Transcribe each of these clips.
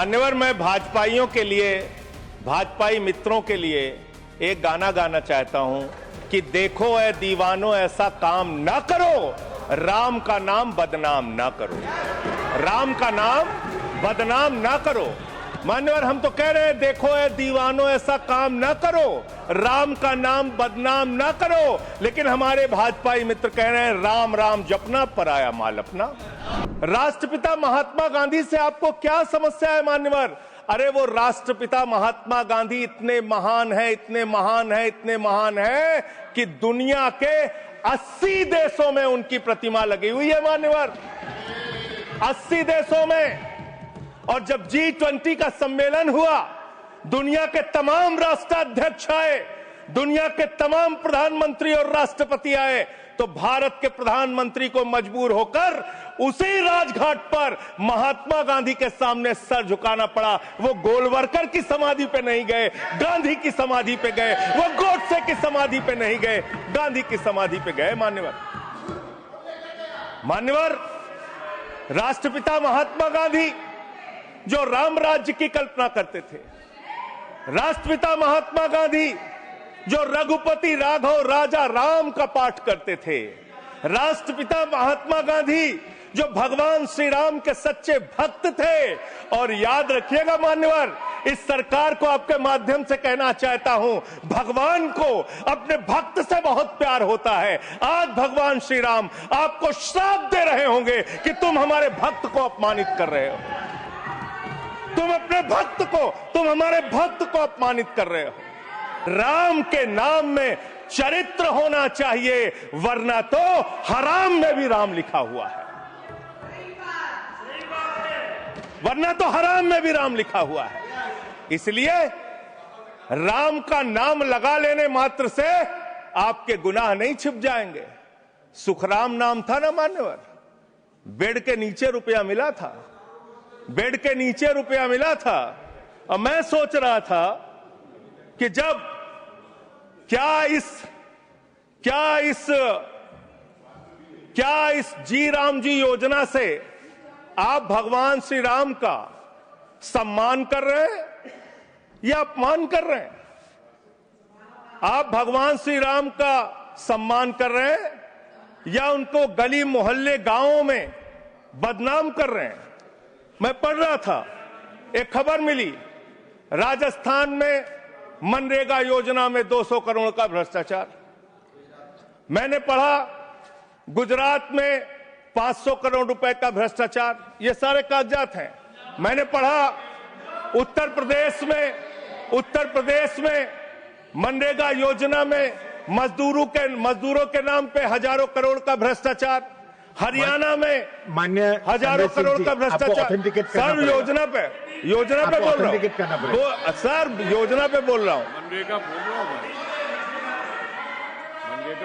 मान्यवर, मैं भाजपाइयों के लिए, भाजपाई मित्रों के लिए एक गाना गाना चाहता हूं कि देखो ऐ दीवानों ऐसा काम ना करो, राम का नाम बदनाम ना करो, राम का नाम बदनाम ना करो। मान्यवर, हम तो कह रहे हैं देखो ऐ दीवानों ऐसा काम ना करो, राम का नाम बदनाम ना करो, लेकिन हमारे भाजपाई मित्र कह रहे हैं राम राम जपना पराया माल अपना। राष्ट्रपिता महात्मा गांधी से आपको क्या समस्या है मान्यवर? अरे वो राष्ट्रपिता महात्मा गांधी इतने महान है, इतने महान है, इतने महान है कि दुनिया के 80 देशों में उनकी प्रतिमा लगी हुई है मान्यवर, 80 देशों में। और जब G20 का सम्मेलन हुआ, दुनिया के तमाम राष्ट्राध्यक्ष आए, दुनिया के तमाम प्रधानमंत्री और राष्ट्रपति आए, तो भारत के प्रधानमंत्री को मजबूर होकर उसी राजघाट पर महात्मा गांधी के सामने सर झुकाना पड़ा। वो गोलवरकर की समाधि पे नहीं गए, गांधी की समाधि पे गए, वो गोडसे की समाधि पे नहीं गए, गांधी की समाधि पे गए। मान्यवर, राष्ट्रपिता महात्मा गांधी जो राम राज्य की कल्पना करते थे, राष्ट्रपिता महात्मा गांधी जो रघुपति राघव राजा राम का पाठ करते थे, राष्ट्रपिता महात्मा गांधी जो भगवान श्री राम के सच्चे भक्त थे। और याद रखिएगा मान्यवर, इस सरकार को आपके माध्यम से कहना चाहता हूं, भगवान को अपने भक्त से बहुत प्यार होता है। आज भगवान श्री राम आपको श्राप दे रहे होंगे कि तुम हमारे भक्त को अपमानित कर रहे हो, तुम अपने भक्त को, तुम हमारे भक्त को अपमानित कर रहे हो। राम के नाम में चरित्र होना चाहिए, वरना तो हराम में भी राम लिखा हुआ है, वरना तो हराम में भी राम लिखा हुआ है। इसलिए राम का नाम लगा लेने मात्र से आपके गुनाह नहीं छिप जाएंगे। सुखराम नाम था ना मान्यवर, बेड के नीचे रुपया मिला था, बेड के नीचे रुपया मिला था। और मैं सोच रहा था कि जब क्या इस जी राम जी योजना से आप भगवान श्री राम का सम्मान कर रहे हैं या अपमान कर रहे हैं? आप भगवान श्री राम का सम्मान कर रहे हैं या उनको गली मोहल्ले गांवों में बदनाम कर रहे हैं? मैं पढ़ रहा था, एक खबर मिली, राजस्थान में मनरेगा योजना में 200 करोड़ का भ्रष्टाचार। मैंने पढ़ा गुजरात में 500 करोड़ रुपए का भ्रष्टाचार, ये सारे कागजात हैं। मैंने पढ़ा उत्तर प्रदेश में मनरेगा योजना में मजदूरों के नाम पे हजारों करोड़ का भ्रष्टाचार, हरियाणा में मान्य हजारों करोड़ का भ्रष्टाचार। सर योजना पे बोल रहा हूँ, सर योजना पे बोल रहा हूँ,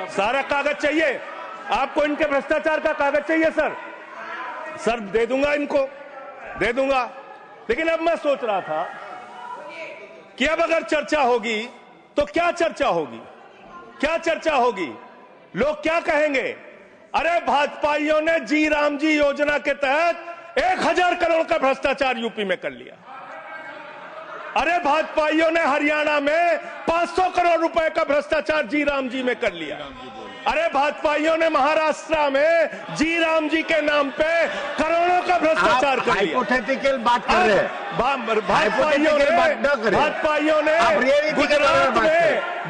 सारा कागज चाहिए आपको, इनके भ्रष्टाचार का कागज चाहिए सर दे दूंगा, इनको दे दूंगा। लेकिन अब मैं सोच रहा था कि अब अगर चर्चा होगी तो क्या चर्चा होगी, लोग क्या कहेंगे? अरे भाजपाइयों ने जी राम जी योजना के तहत 1000 करोड़ का भ्रष्टाचार यूपी में कर लिया। अरे भाजपाइयों ने हरियाणा में 500 करोड़ रुपए का भ्रष्टाचार जी राम जी में कर लिया। अरे भाजपाइयों ने महाराष्ट्र में जी राम जी के नाम पे करोड़ों का भ्रष्टाचार कर लिया। हाइपोथेटिकल बात कर रहे हैं, भाजपाइयों ने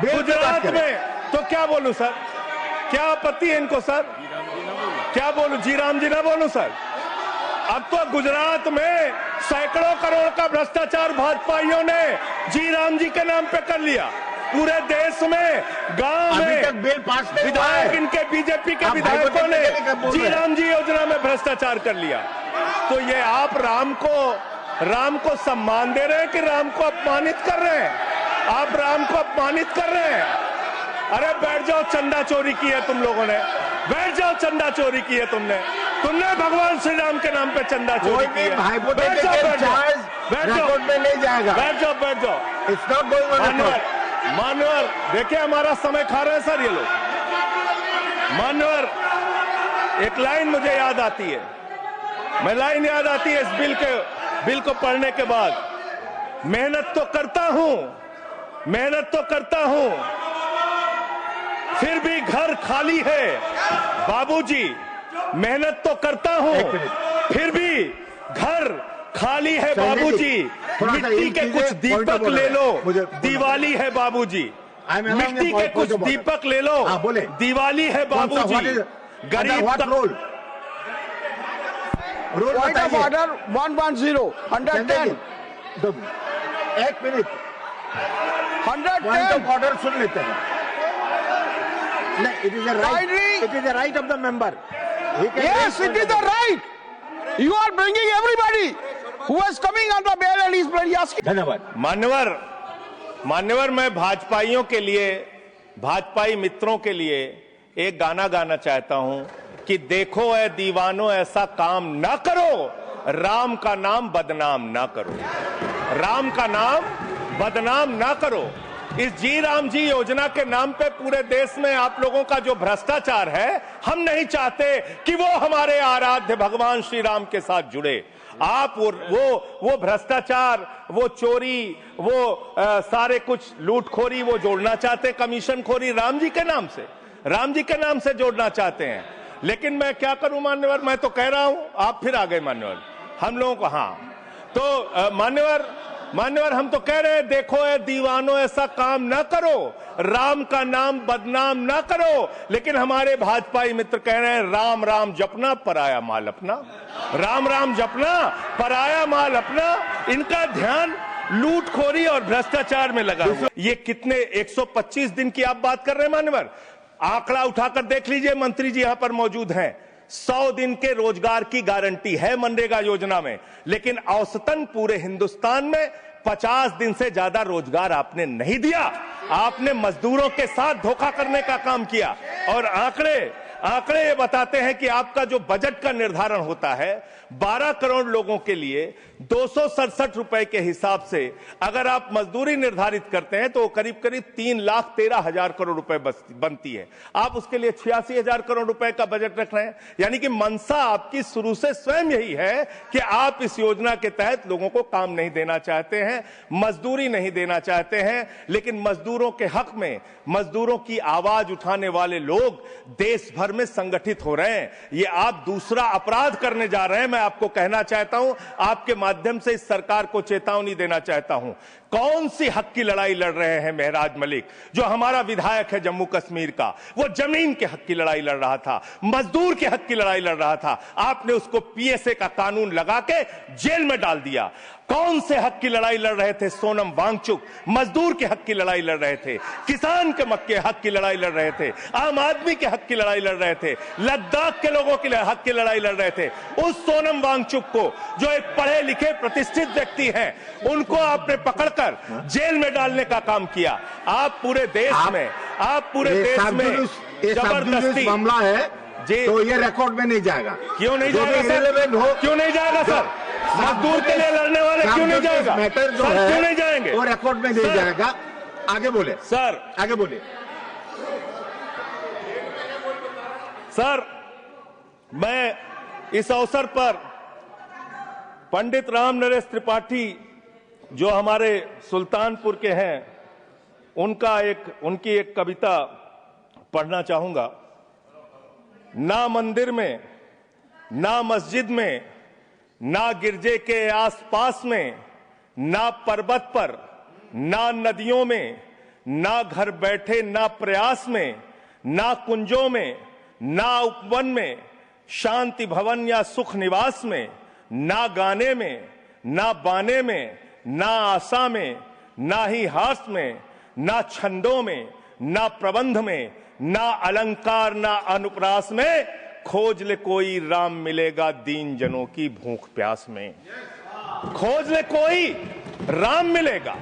गुजरात में तो क्या बोलूं सर, क्या आपत्ति है इनको सर? क्या बोलूं, जी राम जी ना बोलूं सर? अब तो गुजरात में सैकड़ों करोड़ का भ्रष्टाचार भाजपाइयों ने जी राम जी के नाम पे कर लिया। पूरे देश में गांव में बिल पास विधायक, इनके बीजेपी के विधायकों ने जी राम जी योजना में भ्रष्टाचार कर लिया। तो ये आप राम को सम्मान दे रहे हैं कि राम को अपमानित कर रहे हैं? आप राम को अपमानित कर रहे हैं। अरे बैठ जाओ, चंदा चोरी की है तुम लोगों ने, बैठ जाओ, चंदा चोरी की है तुमने भगवान श्री राम के नाम पे चंदा चोरी की है। बैठ जाओ, नहीं जाएगा, बैठ जाओ। It's not going on. मान्यवर देखिए, हमारा समय खा रहे हैं सर ये लोग। मान्यवर, एक लाइन मुझे याद आती है, इस बिल को पढ़ने के बाद मेहनत तो करता हूं, फिर भी घर खाली है बाबूजी। मेहनत तो करता हूं, फिर भी घर खाली है बाबूजी। मिट्टी के कुछ दीपक ले लो, दिवाली है बाबूजी। मिट्टी के कुछ दीपक ले लो, दिवाली है बाबूजी। गरीब का रोल Point of order 110, 110, एक मिनट, पॉइंट 110. ऑफ ऑर्डर सुन लेते हैं। नहीं, it is the right of the member. Yes, it is the right. You are bringing everybody who is coming on the bail and he is asking. धन्यवाद। मान्यवर, मैं भाजपाइयों के लिए, भाजपाई मित्रों के लिए एक गाना गाना चाहता हूं कि देखो ऐ दीवानों ऐसा काम ना करो, राम का नाम बदनाम ना करो, राम का नाम बदनाम ना करो। इस जी राम जी योजना के नाम पे पूरे देश में आप लोगों का जो भ्रष्टाचार है, हम नहीं चाहते कि वो हमारे आराध्य भगवान श्री राम के साथ जुड़े। आप वो भ्रष्टाचार, वो चोरी, वो सारे कुछ लूटखोरी वो जोड़ना चाहते, कमीशन खोरी राम जी के नाम से जोड़ना चाहते हैं। लेकिन मैं क्या करूं मान्यवर, मैं तो कह रहा हूं, आप फिर आ गए मान्यवर, हम लोगों को। हाँ तो मान्यवर हम तो कह रहे हैं, देखो ऐ दीवानों ऐसा काम ना करो, राम का नाम बदनाम ना करो। लेकिन हमारे भाजपाई मित्र कह रहे हैं, राम राम जपना पराया माल अपना, राम राम जपना पराया माल अपना। इनका ध्यान लूटखोरी और भ्रष्टाचार में लगा हुआ। ये कितने 125 दिन की आप बात कर रहे हैं मान्यवर? आंकड़ा उठाकर देख लीजिए, मंत्री जी यहां पर मौजूद हैं। 100 दिन के रोजगार की गारंटी है मनरेगा योजना में, लेकिन औसतन पूरे हिंदुस्तान में 50 दिन से ज्यादा रोजगार आपने नहीं दिया। आपने मजदूरों के साथ धोखा करने का काम किया। और आंकड़े ये बताते हैं कि आपका जो बजट का निर्धारण होता है 12 करोड़ लोगों के लिए 267 रुपए के हिसाब से अगर आप मजदूरी निर्धारित करते हैं तो करीब 3,13,000 करोड़ रुपए बनती है। आप उसके लिए 86,000 करोड़ रुपए का बजट रख रहे हैं। यानी कि मंशा आपकी शुरू से स्वयं यही है कि आप इस योजना के तहत लोगों को काम नहीं देना चाहते हैं, मजदूरी नहीं देना चाहते हैं। लेकिन मजदूरों के हक में, मजदूरों की आवाज उठाने वाले लोग देश भर में संगठित हो रहे हैं। ये आप दूसरा अपराध करने जा रहे हैं। मैं आपको कहना चाहता हूं, आपके माध्यम से इस सरकार को चेतावनी देना चाहता हूं। कौन सी हक की लड़ाई लड़ रहे हैं मेहराज मलिक, जो हमारा विधायक है जम्मू कश्मीर का? वो जमीन के हक की लड़ाई लड़ रहा था, मजदूर के हक की लड़ाई लड़ रहा था। आपने उसको पीएसए का कानून लगा के जेल में डाल दिया। कौन से हक की लड़ाई लड़ रहे थे? सोनम वांगचुक मजदूर के हक की लड़ाई लड़ रहे थे, किसान के मक्के हक की लड़ाई लड़ रहे थे, आम आदमी के हक की लड़ाई लड़ रहे थे, लद्दाख के लोगों के हक की लड़ाई लड़ रहे थे। उस सोनम वांगचुक को, जो एक पढ़े लिखे प्रतिष्ठित व्यक्ति हैं, उनको आपने पकड़कर जेल में डालने का काम किया। आप पूरे देश में जबरदस्ती मामला है जी, तो ये रिकॉर्ड में नहीं जाएगा। क्यों नहीं जाएगा सर? क्यों नहीं जाएगा सर? मजदूर के लिए लड़ने वाले क्यों नहीं जाएगा? मैटर जो सर है क्यों नहीं जाएंगे? वो रिकॉर्ड में नहीं जाएगा। आगे बोले सर, आगे बोले सर। मैं इस अवसर पर पंडित राम नरेश त्रिपाठी, जो हमारे सुल्तानपुर के हैं, उनकी एक कविता पढ़ना चाहूंगा। ना मंदिर में, ना मस्जिद में, ना गिरजे के आसपास में, ना पर्वत पर, ना नदियों में, ना घर बैठे, ना प्रयास में, ना कुंजों में, ना उपवन में, शांति भवन या सुख निवास में, ना गाने में, ना बाने में, ना आशा में, ना ही हास में, ना छंदों में, ना प्रबंध में, ना अलंकार, ना अनुप्रास में, खोज ले कोई राम मिलेगा दीन जनों की भूख प्यास में। खोज ले कोई राम मिलेगा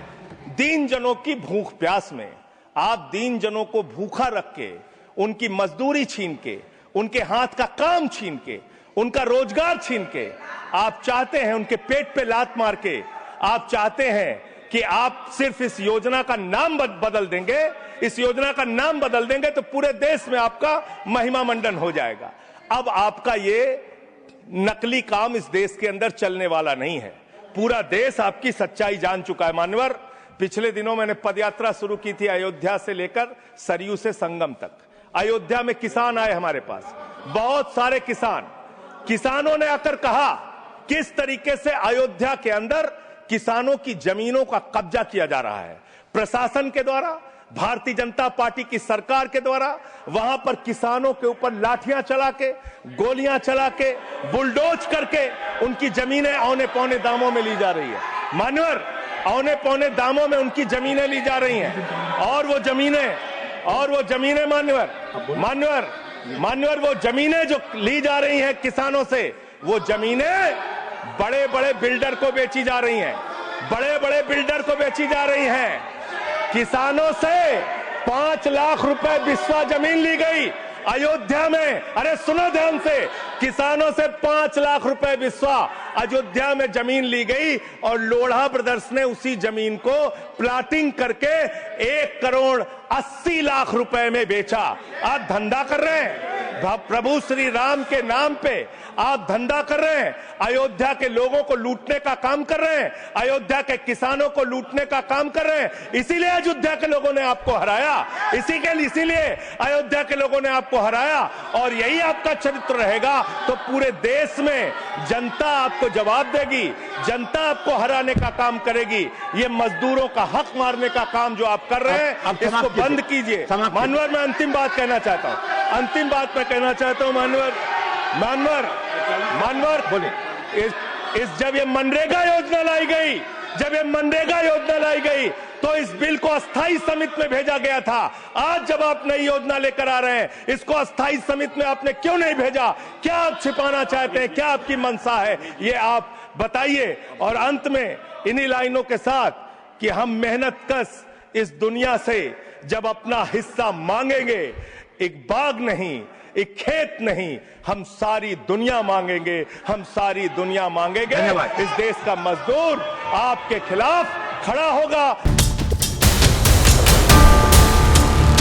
दीन जनों की भूख प्यास में। आप दीन जनों को भूखा रख के, उनकी मजदूरी छीन के, उनके हाथ का काम छीन के, उनका रोजगार छीन के, आप चाहते हैं उनके पेट पे लात मार के, आप चाहते हैं कि आप सिर्फ इस योजना का नाम बदल देंगे, इस योजना का नाम बदल देंगे तो पूरे देश में आपका महिमा मंडन हो जाएगा। अब आपका ये नकली काम इस देश के अंदर चलने वाला नहीं है। पूरा देश आपकी सच्चाई जान चुका है। मान्यवर, पिछले दिनों मैंने पदयात्रा शुरू की थी अयोध्या से लेकर सरयू से संगम तक। अयोध्या में किसान आए हमारे पास, बहुत सारे किसानों ने आकर कहा किस तरीके से अयोध्या के अंदर किसानों की जमीनों का कब्जा किया जा रहा है प्रशासन के द्वारा, भारतीय जनता पार्टी की सरकार के द्वारा। वहां पर किसानों के ऊपर लाठियां चला के, गोलियां चला के, बुलडोज करके उनकी जमीनें औने पौने दामों में ली जा रही है। मान्यवर, औने पौने दामों में उनकी जमीनें ली जा रही हैं। और वो जमीनें मान्यवर वो जमीनें जो ली जा रही हैं किसानों से, वो जमीनें बड़े बड़े बिल्डर को बेची जा रही हैं, किसानों से 5 लाख रुपए बिस्वा जमीन ली गई अयोध्या में। अरे सुनो ध्यान से, किसानों से 5 लाख रुपए बिस्वा अयोध्या में जमीन ली गई और लोढ़ा ब्रदर्स ने उसी जमीन को प्लाटिंग करके 1 करोड़ 80 लाख रुपए में बेचा। आप धंधा कर रहे हैं, प्रभु श्री राम के नाम पे आप धंधा कर रहे हैं, अयोध्या के लोगों को लूटने का काम कर रहे हैं, अयोध्या के किसानों को लूटने का काम कर रहे हैं। इसीलिए अयोध्या के लोगों ने आपको हराया, इसीलिए अयोध्या के लोगों ने आपको हराया। और यही आपका चरित्र रहेगा तो पूरे देश में जनता आपको जवाब देगी, जनता आपको हराने का काम करेगी। ये मजदूरों का हक मारने का काम जो आप कर रहे हैं, इसको बंद कीजिए। मानवर, मैं अंतिम बात कहना चाहता हूं, मानवर बोले, जब ये मनरेगा योजना लाई गई तो इस बिल को अस्थायी समिति में भेजा गया था। आज जब आप नई योजना लेकर आ रहे हैं, इसको अस्थायी समिति में आपने क्यों नहीं भेजा? क्या आप छिपाना चाहते हैं? क्या आपकी मंशा है? ये आप बताइए। और अंत में इन्हीं लाइनों के साथ कि हम मेहनत कश इस दुनिया से जब अपना हिस्सा मांगेंगे, एक बाग नहीं, एक खेत नहीं, हम सारी दुनिया मांगेंगे। इस देश का मजदूर आपके खिलाफ खड़ा होगा।